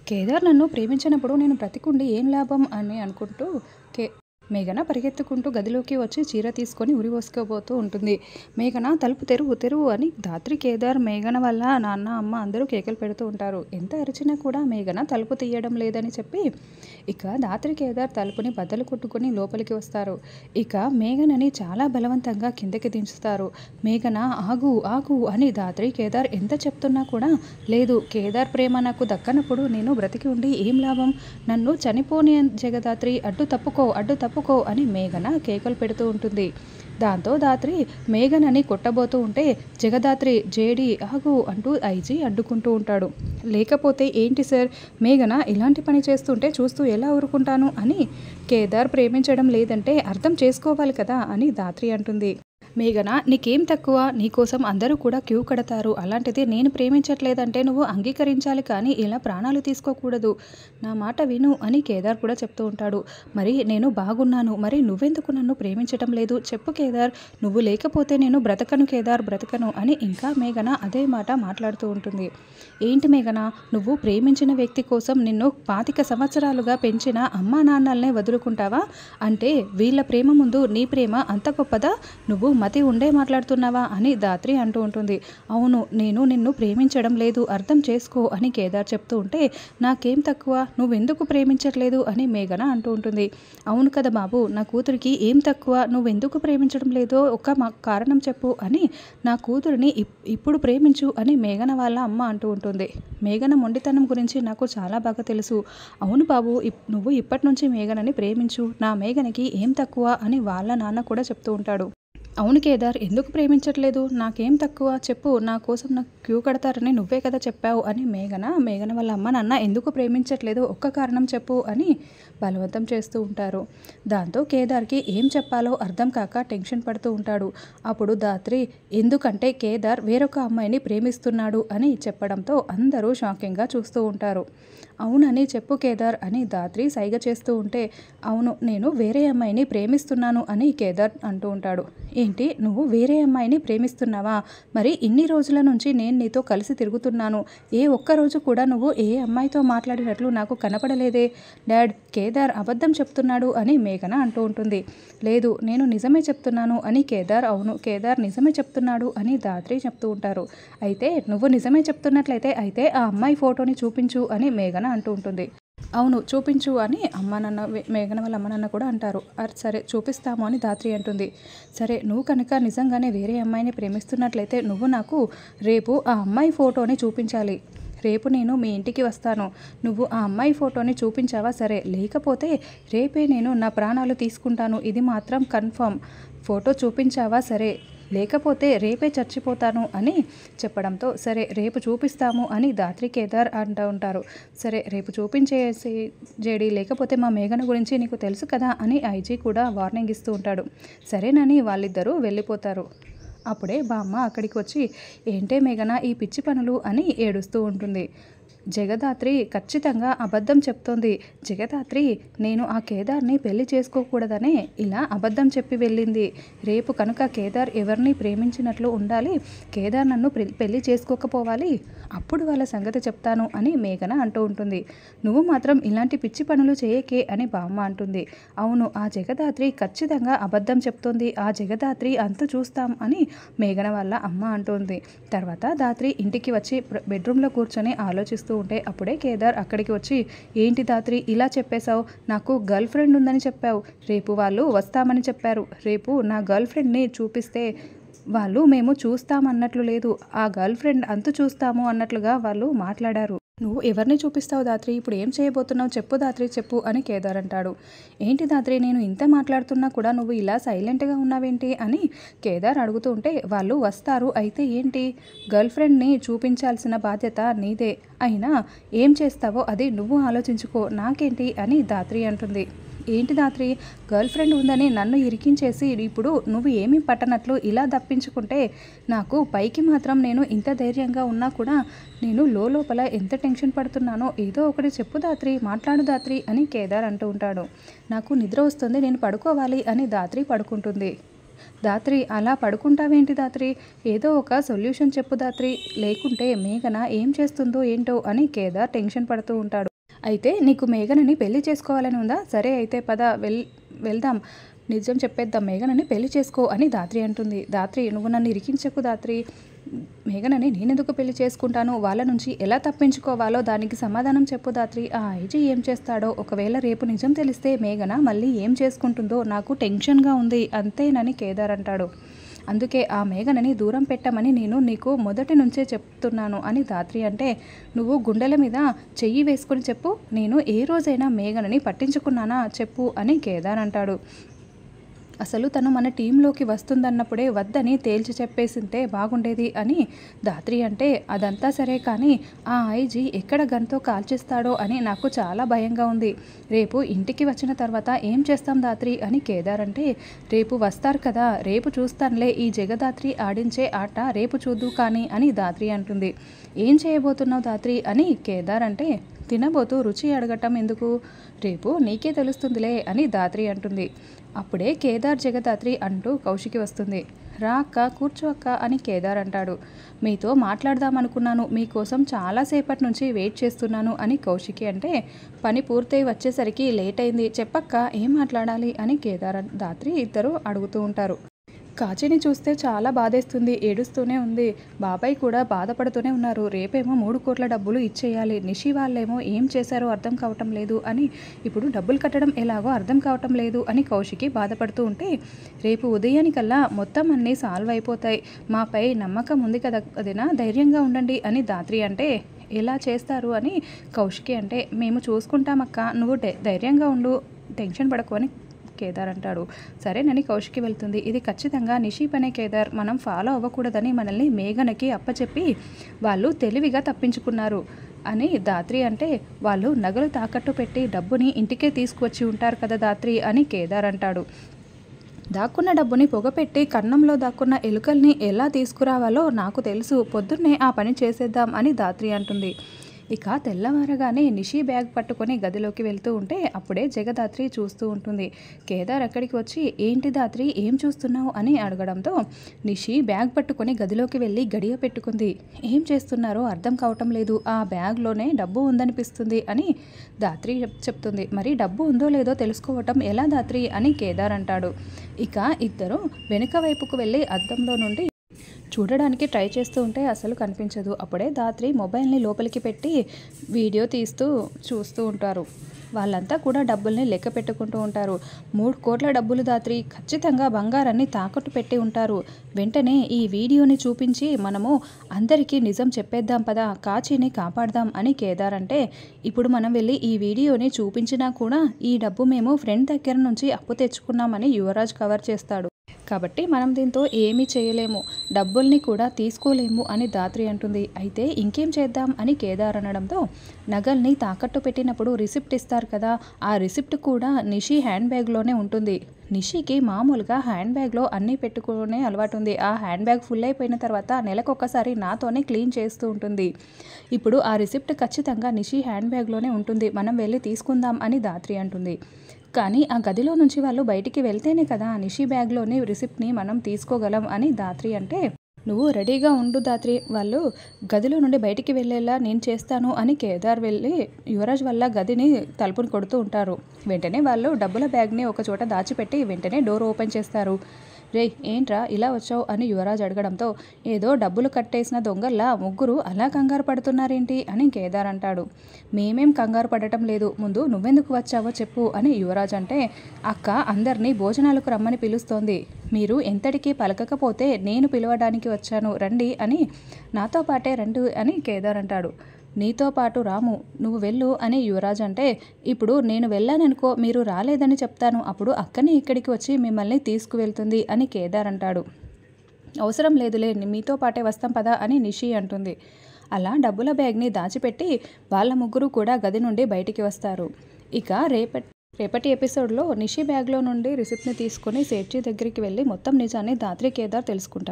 కేదార్ నన్ను ప్రేమించినప్పుడు నేను బ్రతికుండి ఏం లాభం అని అనుకుంటూ కే మేఘన పరిగెత్తుకుంటూ గదిలోకి వచ్చి చీర తీసుకొని ఉరివేసుకోబోతూ ఉంటుంది. మేఘన తలుపు తెరువు తెరువు అని ధాత్రి, కేదార్, మేఘన వాళ్ళ నాన్న అమ్మ అందరూ కేకలు పెడుతూ ఉంటారు. ఎంత అరిచినా కూడా మేఘన తలుపు తీయడం లేదని చెప్పి ఇక ధాత్రి, కేదార్ తలుపుని బద్దలు కొట్టుకుని లోపలికి వస్తారు. ఇక మేఘనని చాలా బలవంతంగా కిందకి దించుతారు. మేఘన ఆగు ఆగు అని ధాత్రి, కేదార్ ఎంత చెప్తున్నా కూడా లేదు, కేదార్ ప్రేమ నాకు దక్కనప్పుడు నేను బ్రతికి ఉండి ఏం లాభం, నన్ను చనిపోని జగదాత్రి, అడ్డు తప్పుకో అడ్డు తప్పుకో అని మేఘన కేకలు పెడుతూ ఉంటుంది. దాంతో ధాత్రి మేఘనని కొట్టబోతూ ఉంటే జగదాత్రి జేడి ఆగు అంటూ ఐజీ అడ్డుకుంటూ ఉంటాడు. లేకపోతే ఏంటి సార్, మేఘన ఇలాంటి పని చేస్తుంటే చూస్తూ ఎలా ఊరుకుంటాను అని, కేదార్ ప్రేమించడం లేదంటే అర్థం చేసుకోవాలి కదా అని ధాత్రి అంటుంది. మేఘన నీకేం తక్కువ, నీకోసం అందరూ కూడా క్యూ కడతారు, అలాంటిది నేను ప్రేమించట్లేదంటే నువ్వు అంగీకరించాలి కానీ ఇలా ప్రాణాలు తీసుకోకూడదు, నా మాట విను అని కేదార్ కూడా చెప్తూ ఉంటాడు. మరి నేను బాగున్నాను, మరి నువ్వెందుకు నన్ను ప్రేమించటం లేదు చెప్పు కేదార్, నువ్వు లేకపోతే నేను బ్రతకను కేదార్ బ్రతకను అని ఇంకా మేఘన అదే మాట మాట్లాడుతూ ఉంటుంది. ఏంటి మేఘన, నువ్వు ప్రేమించిన వ్యక్తి కోసం నిన్ను 25 సంవత్సరాలుగా పెంచిన అమ్మా నాన్నల్నే వదులుకుంటావా, అంటే వీళ్ళ ప్రేమ ముందు నీ ప్రేమ అంత గొప్పదా, నువ్వు మతి ఉండే మాట్లాడుతున్నావా అని ధాత్రి అంటూ ఉంటుంది. అవును, నేను నిన్ను ప్రేమించడం లేదు, అర్థం చేసుకో అని కేదార్ చెప్తూ ఉంటే నాకేం తక్కువ, నువ్వెందుకు ప్రేమించట్లేదు అని మేఘన అంటూ ఉంటుంది. అవును కదా బాబు, నా కూతురికి ఏం తక్కువ, నువ్వెందుకు ప్రేమించడం లేదో ఒక కారణం చెప్పు అని, నా కూతురిని ఇప్పుడు ప్రేమించు అని మేఘన వాళ్ళ అమ్మ అంటూ ఉంటుంది. మేఘన మొండితనం గురించి నాకు చాలా బాగా తెలుసు. అవును బాబు, నువ్వు ఇప్పటి నుంచి మేఘనని ప్రేమించు, నా మేఘనకి ఏం తక్కువ అని వాళ్ళ నాన్న కూడా చెప్తూ ఉంటాడు. అవును కేదార్, ఎందుకు ప్రేమించట్లేదు, నాకేం తక్కువ చెప్పు, నా కోసం నాకు క్యూ కడతారని నువ్వే కదా చెప్పావు అని మేఘన వాళ్ళ అమ్మ నాన్న ఎందుకు ప్రేమించట్లేదు ఒక్క కారణం చెప్పు అని బలవంతం చేస్తూ ఉంటారు. దాంతో కేదార్కి ఏం చెప్పాలో అర్థం కాక టెన్షన్ పడుతూ ఉంటాడు. అప్పుడు ధాత్రి ఎందుకంటే కేదార్ వేరొక అమ్మాయిని ప్రేమిస్తున్నాడు అని చెప్పడంతో అందరూ షాకింగ్గా చూస్తూ ఉంటారు. అవునని చెప్పు కేదార్ అని ధాత్రి సైగ చేస్తూ ఉంటే అవును, నేను వేరే అమ్మాయిని ప్రేమిస్తున్నాను అని కేదార్ అంటూ ఉంటాడు. ఏంటి, నువ్వు వేరే అమ్మాయిని ప్రేమిస్తున్నావా, మరి ఇన్ని రోజుల నుంచి నేను నీతో కలిసి తిరుగుతున్నాను, ఏ ఒక్కరోజు కూడా నువ్వు ఏ అమ్మాయితో మాట్లాడినట్లు నాకు కనపడలేదే, డాడ్ కేదార్ అబద్ధం చెప్తున్నాడు అని మేఘన అంటూ ఉంటుంది. లేదు, నేను నిజమే చెప్తున్నాను అని కేదార్, అవును కేదార్ నిజమే చెప్తున్నాడు అని ధాత్రి చెప్తూ ఉంటారు. అయితే నువ్వు నిజమే చెప్తున్నట్లయితే అయితే ఆ అమ్మాయి ఫోటోని చూపించు అని మేఘన అంటూ ఉంటుంది. అవును చూపించు అని అమ్మ నాన్న మేఘన వాళ్ళ అమ్మ నాన్న కూడా అంటారు. సరే చూపిస్తాము అని ధాత్రి అంటుంది. సరే, నువ్వు కనుక నిజంగానే వేరే అమ్మాయిని ప్రేమిస్తున్నట్లయితే నువ్వు నాకు రేపు ఆ అమ్మాయి ఫోటోని చూపించాలి, రేపు నేను మీ ఇంటికి వస్తాను, నువ్వు ఆ అమ్మాయి ఫోటోని చూపించావా సరే, లేకపోతే రేపే నేను నా ప్రాణాలు తీసుకుంటాను, ఇది మాత్రం కన్ఫర్మ్, ఫోటో చూపించావా సరే, లేకపోతే రేపే చచ్చిపోతాను అని చెప్పడంతో సరే రేపు చూపిస్తాము అని ధాత్రి కేదార్ అంటూ ఉంటారు. సరే రేపు చూపించేసి జేడి, లేకపోతే మా మేఘన గురించి నీకు తెలుసు కదా అని ఐజీ కూడా వార్నింగ్ ఇస్తూ ఉంటాడు. సరేనని వాళ్ళిద్దరూ వెళ్ళిపోతారు. అప్పుడే బామ్మ అక్కడికి వచ్చి ఏంటే మేఘన ఈ పిచ్చి పనులు అని ఏడుస్తూ ఉంటుంది. జగదాత్రి ఖచ్చితంగా అబద్ధం చెప్తోంది, జగదాత్రి నేను ఆ కేదార్ని పెళ్లి చేసుకోకూడదనే ఇలా అబద్ధం చెప్పి వెళ్ళింది, రేపు కనుక కేదార్ ఎవరిని ప్రేమించినట్లు ఉండాలి, కేదార్ నన్ను పెళ్లి చేసుకోకపోవాలి, అప్పుడు వాళ్ళ సంగతి చెప్తాను అని మేఘన అంటూ ఉంటుంది. నువ్వు మాత్రం ఇలాంటి పిచ్చి పనులు చేయకే అని బామ్మ అంటుంది. అవును, ఆ జగదాత్రి ఖచ్చితంగా అబద్ధం చెప్తోంది, ఆ జగదాత్రి అంతు చూస్తాం అని మేఘన వాళ్ళ అమ్మ అంటుంది. తర్వాత ధాత్రి ఇంటికి వచ్చి బెడ్రూమ్లో కూర్చొని ఆలోచిస్తూ ఉంటే అప్పుడే కేదార్ అక్కడికి వచ్చి ఏంటి ధాత్రి ఇలా చెప్పేశావు, నాకు గర్ల్ ఫ్రెండ్ ఉందని చెప్పావు, రేపు వాళ్ళు వస్తామని చెప్పారు, రేపు నా గర్ల్ ఫ్రెండ్ని చూపిస్తే వాళ్ళు మేము చూస్తామన్నట్లు లేదు, ఆ గర్ల్ ఫ్రెండ్ అంతు చూస్తాము అన్నట్లుగా వాళ్ళు మాట్లాడారు, నువ్వు ఎవరిని చూపిస్తావు ధాత్రి, ఇప్పుడు ఏం చేయబోతున్నావు చెప్పు ధాత్రి చెప్పు అని కేదార్ అంటాడు. ఏంటి ధాత్రి, నేను ఇంత మాట్లాడుతున్నా కూడా నువ్వు ఇలా సైలెంట్గా ఉన్నావేంటి అని కేదార్ అడుగుతూ ఉంటే వాళ్ళు వస్తారు, అయితే ఏంటి, గర్ల్ ఫ్రెండ్ని చూపించాల్సిన బాధ్యత నీదే, అయినా ఏం చేస్తావో అది నువ్వు ఆలోచించుకో, నాకేంటి అని ధాత్రి అంటుంది. ఏంటి ధాత్రి, గర్ల్ ఫ్రెండ్ ఉందని నన్ను ఇరికించేసి ఇప్పుడు నువ్వు ఏమీ పట్టనట్లు ఇలా దప్పించుకుంటే నాకు పైకి మాత్రం నేను ఇంత ధైర్యంగా ఉన్నా కూడా నేను లోపల ఎంత టెన్షన్ పడుతున్నానో ఏదో ఒకటి చెప్పు ధాత్రి, మాట్లాడు ధాత్రి అని కేదార్ అంటూ ఉంటాడు. నాకు నిద్ర వస్తుంది, నేను పడుకోవాలి అని ధాత్రి పడుకుంటుంది. ధాత్రి అలా పడుకుంటావేంటి ధాత్రి, ఏదో ఒక సొల్యూషన్ చెప్పు ధాత్రి, లేకుంటే మేఘన ఏం చేస్తుందో ఏంటో అని కేదార్ టెన్షన్ పడుతూ ఉంటాడు. అయితే నీకు మేఘనని పెళ్లి చేసుకోవాలని ఉందా? సరే అయితే పద వెళ్దాం. నిజం చెప్పేద్దాం. మేఘనని పెళ్లి చేసుకో అని ధాత్రి అంటుంది. ధాత్రి నువ్వు నన్ను ఇరికించకు ధాత్రి. మేఘనని నేనెందుకు పెళ్లి చేసుకుంటాను? వాళ్ళ నుంచి ఎలా తప్పించుకోవాలో దానికి సమాధానం చెప్పు ధాత్రి. ఆ ఐజీ ఏం చేస్తాడో, ఒకవేళ రేపు నిజం తెలిస్తే మేఘన మళ్ళీ ఏం చేసుకుంటుందో నాకు టెన్షన్గా ఉంది అంతేనని కేదార్ అంటాడు. అందుకే ఆ మేఘనని దూరం పెట్టమని నేను నీకు మొదటి నుంచే చెప్తున్నాను అని ధాత్రి అంటే, నువ్వు గుండెల మీద చెయ్యి వేసుకుని చెప్పు, నేను ఏ రోజైనా మేఘనని పట్టించుకున్నానా చెప్పు అని కేదార్ అంటాడు. అసలు తను మన టీంలోకి వస్తుందన్నప్పుడే వద్దని తేల్చి చెప్పేసింటే బాగుండేది అని ధాత్రి అంటే, అదంతా సరే కానీ ఆ ఐజీ ఎక్కడ గన్తో కాల్చేస్తాడో అని నాకు చాలా భయంగా ఉంది. రేపు ఇంటికి వచ్చిన తర్వాత ఏం చేస్తాం ధాత్రి అని కేదార్ అంటే, రేపు వస్తారు కదా, రేపు చూస్తానులే, ఈ జగదాత్రి ఆడించే ఆట రేపు చూద్దు కానీ అని ధాత్రి అంటుంది. ఏం చేయబోతున్నావు ధాత్రి అని కేదార్ అంటే, తినబోతూ రుచి అడగటం ఎందుకు, రేపు నీకే తెలుస్తుందిలే అని ధాత్రి అంటుంది. అప్పుడే కేదార్ జగదాత్రి అంటూ కౌశికి వస్తుంది. రా అక్క, కూర్చో అక్క అని కేదార్ అంటాడు. మీతో మాట్లాడదామనుకున్నాను, మీకోసం చాలాసేపటి నుంచి వెయిట్ చేస్తున్నాను అని కౌశికి అంటే, పని పూర్తయి వచ్చేసరికి లేట్ అయింది, చెప్పక్క ఏం మాట్లాడాలి అని కేదార్ ధాత్రి ఇద్దరు అడుగుతూ ఉంటారు. కాచిని చూస్తే చాలా బాధేస్తుంది, ఏడుస్తూనే ఉంది. బాబాయ్ కూడా బాధపడుతూనే ఉన్నారు. రేపేమో 3 కోట్ల డబ్బులు ఇచ్చేయాలి. నిషి వాళ్ళేమో ఏం చేశారో అర్థం కావటం లేదు అని, ఇప్పుడు డబ్బులు కట్టడం ఎలాగో అర్థం కావటం లేదు అని కౌశికి బాధపడుతూ ఉంటే, రేపు ఉదయానికల్లా మొత్తం అన్నీ సాల్వ్ అయిపోతాయి, మాపై నమ్మకం ఉంది కదా అదేనా, ధైర్యంగా ఉండండి అని ధాత్రి అంటే, ఎలా చేస్తారు అని కౌశికి అంటే, మేము చూసుకుంటామక్క, నువ్వు ధైర్యంగా ఉండు, టెన్షన్ పడకు అని కేదార్ అంటాడు. సరేనని కౌశికి వెళ్తుంది. ఇది ఖచ్చితంగా నిషి పనే కేదార్, మనం ఫాలో అవ్వకూడదని మనల్ని మేఘనకి అప్పచెప్పి వాళ్ళు తెలివిగా తప్పించుకున్నారు అని ధాత్రి అంటే, వాళ్ళు నగలు తాకట్టు పెట్టి డబ్బుని ఇంటికే తీసుకువచ్చి ఉంటారు కదా ధాత్రి అని కేదార్ అంటాడు. దాక్కున్న డబ్బుని పొగపెట్టి కన్నంలో దాక్కున్న ఎలుకల్ని ఎలా తీసుకురావాలో నాకు తెలుసు, పొద్దున్నే ఆ పని చేసేద్దాం అని ధాత్రి అంటుంది. ఇక తెల్లవారగానే నిషి బ్యాగ్ పట్టుకొని గదిలోకి వెళ్తూ ఉంటే అప్పుడే జగదాత్రి చూస్తూ ఉంటుంది. కేదార్ అక్కడికి వచ్చి, ఏంటి ధాత్రి ఏం చూస్తున్నావు అని అడగడంతో, నిషి బ్యాగ్ పట్టుకొని గదిలోకి వెళ్ళి గడియ పెట్టుకుంది. ఏం చేస్తున్నారో అర్థం కావటం లేదు, ఆ బ్యాగ్లోనే డబ్బు ఉందనిపిస్తుంది అని ధాత్రి చెప్తుంది. మరి డబ్బు ఉందో లేదో తెలుసుకోవటం ఎలా ధాత్రి అని కేదార్ అంటాడు. ఇక ఇద్దరు వెనుక వైపుకు వెళ్ళి అద్దంలో నుండి చూడడానికి ట్రై చేస్తూ ఉంటే అసలు కనిపించదు. అప్పుడే ధాత్రి మొబైల్ని లోపలికి పెట్టి వీడియో తీస్తూ చూస్తూ ఉంటారు. వాళ్ళంతా కూడా డబ్బుల్ని లెక్క పెట్టుకుంటూ ఉంటారు. 3 కోట్ల డబ్బులు ధాత్రి, ఖచ్చితంగా బంగారాన్ని తాకట్టు పెట్టి ఉంటారు. వెంటనే ఈ వీడియోని చూపించి మనము అందరికీ నిజం చెప్పేద్దాం పదా, కాచిని కాపాడదాం అని కేదార్ అంటే, ఇప్పుడు మనం వెళ్ళి ఈ వీడియోని చూపించినా కూడా ఈ డబ్బు మేము ఫ్రెండ్ దగ్గర నుంచి అప్పు తెచ్చుకున్నామని యువరాజ్ కవర్ చేస్తాడు. కాబట్టి మనం దీంతో ఏమీ చేయలేము, డబ్బుల్ని కూడా తీసుకోలేము అని ధాత్రి అంటుంది. అయితే ఇంకేం చేద్దాం అని కేదార్ అనడంతో, నగల్ని తాకట్టు పెట్టినప్పుడు రిసిప్ట్ ఇస్తారు కదా, ఆ రిసిప్ట్ కూడా నిషి హ్యాండ్ బ్యాగ్లోనే ఉంటుంది. నిషికి మామూలుగా హ్యాండ్ బ్యాగ్లో అన్నీ పెట్టుకునే అలవాటు ఉంది. ఆ హ్యాండ్ బ్యాగ్ ఫుల్ అయిపోయిన తర్వాత నెలకొకసారి నాతోనే క్లీన్ చేస్తూ ఉంటుంది. ఇప్పుడు ఆ రిసిప్ట్ ఖచ్చితంగా నిషి హ్యాండ్ బ్యాగ్లోనే ఉంటుంది, మనం వెళ్ళి తీసుకుందాం అని ధాత్రి అంటుంది. కానీ ఆ గదిలో నుంచి వాళ్ళు బయటికి వెళ్తేనే కదా నిషి బ్యాగ్లోని రిసిప్ట్ని మనం తీసుకోగలం అని ధాత్రి అంటే, నువ్వు రెడీగా ఉండు ధాత్రి, వాళ్ళు గదిలో నుండి బయటికి వెళ్ళేలా నేను చేస్తాను అని కేదార్ వెళ్ళి యువరాజ్ వల్ల గదిని తలుపుని కొడుతూ ఉంటారు. వెంటనే వాళ్ళు డబ్బుల బ్యాగ్ని ఒక చోట దాచిపెట్టి వెంటనే డోర్ ఓపెన్ చేస్తారు. రే ఏంట్రా ఇలా వచ్చావు అని యువరాజ్ అడగడంతో, ఏదో డబ్బులు కట్టేసిన దొంగల్లా ముగ్గురు అలా కంగారు పడుతున్నారేంటి అని కేదార్ అంటాడు. మేమేం కంగారు పడటం లేదు, ముందు నువ్వెందుకు వచ్చావో చెప్పు అని యువరాజ్ అంటే, అక్క అందరినీ భోజనాలకు రమ్మని పిలుస్తోంది, మీరు ఎంతటికీ పలకకపోతే నేను పిలవడానికి వచ్చాను రండి అని, నాతో పాటే రండి అని కేదార్ అంటాడు. నీతో పాటు రాము, నువ్వు వెళ్ళు అని యువరాజ్ అంటే, ఇప్పుడు నేను వెళ్ళాననుకో మీరు రాలేదని చెప్తాను, అప్పుడు అక్కనే ఇక్కడికి వచ్చి మిమ్మల్ని తీసుకువెళ్తుంది అని కేదార్ అంటాడు. అవసరం లేదులే, మీతో పాటే వస్తాం పదా అని నిషి అంటుంది. అలా డబ్బుల బ్యాగ్ని దాచిపెట్టి వాళ్ళ ముగ్గురు కూడా గది నుండి బయటికి వస్తారు. ఇక రేపటి ఎపిసోడ్లో నిషి బ్యాగ్లో నుండి రిసిప్ట్ని తీసుకొని సేట్జీ దగ్గరికి వెళ్ళి మొత్తం నిజాన్ని ధాత్రి కేదార్ తెలుసుకుంటారు.